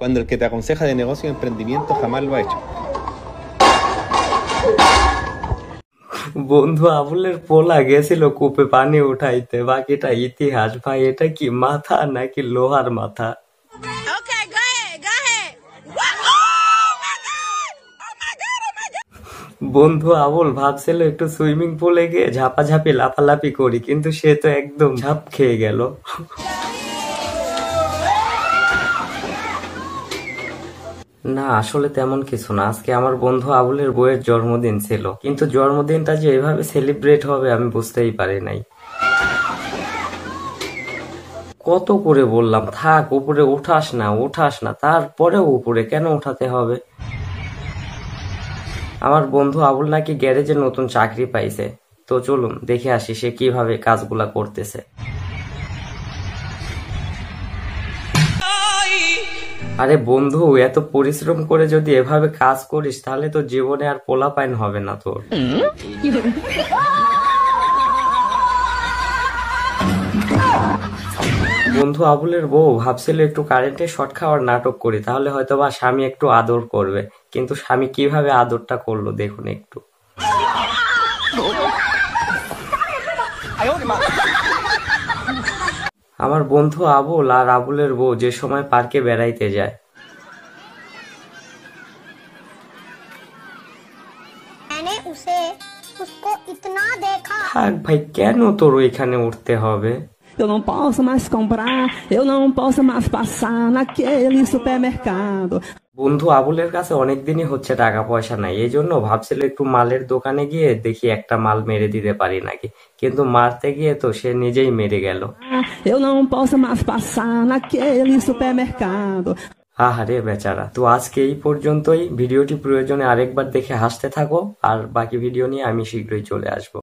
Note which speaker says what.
Speaker 1: cuando el que te aconseja de negocio y emprendimiento jamás lo ha hecho.
Speaker 2: বন্ধু আবুলের পোলা গেছিল কূপে পানি উঠাইতে, বাকিটা ইতিহাস। ভাই এটা কি মাথা নাকি লোহার মাথা? বন্ধু আবুল ভাবছিল একটু সুইমিং পুলে গিয়ে ঝাপাঝাপি লাফালাফি করি, কিন্তু সে তো একদম ঝাপ খেয়ে গেল। না আসলে তেমন কিছু না, আজকে আমার বন্ধু আবুলের বউয়ের জন্মদিন ছিল, কিন্তু জন্মদিনটা যে এভাবে সেলিব্রেট হবে আমি বুঝতেই পারি নাই। কত করে বললাম থাক উপরে উঠাস না, তারপরেও উপরে কেন উঠাতে হবে? আমার বন্ধু আবুল নাকি গ্যারেজে নতুন চাকরি পাইছে, তো চলুন দেখে আসি সে কিভাবে কাজগুলা করতেছে। আরে বন্ধু এত পরিশ্রম করে যদি এভাবে কাজ করিস তাহলে তো জীবনে আর পোলাপাইন হবে না তোর। বন্ধু আবুলের বউ ভাবছিল একটু কারেন্টের শর্ট খাওয়ার নাটক করি, তাহলে হয়তো বা স্বামী একটু আদর করবে, কিন্তু স্বামী কিভাবে আদরটা করলো দেখুন একটু। আমার বন্ধু আবুল আর আবুলের বউ যে সময় পার্কে বেড়াইতে যায়, থাক ভাই কেন তোর ওইখানে উঠতে হবে?
Speaker 3: Eu não posso mais comprar, eu não posso mais passar naquele supermercado.
Speaker 2: বন্ধু আবুলের কাছে অনেকদিনই হচ্ছে টাকা পয়সা নাই, এই জন্য ভাবছিল একটু মালের দোকানে গিয়ে দেখি একটা মাল মেরে দিতে পারি নাকি, কিন্তু মারতে গিয়ে তো সে নিজেই মেরে গেল।
Speaker 3: Eu não posso mais passar naquele supermercado.
Speaker 2: আহারে বেচারা। তো আজকে এই পর্যন্তই, ভিডিওটি প্রয়োজনে আরেকবার দেখে হাসতে থাকো, আর বাকি ভিডিও নিয়ে আমি শীঘ্রই চলে আসবো।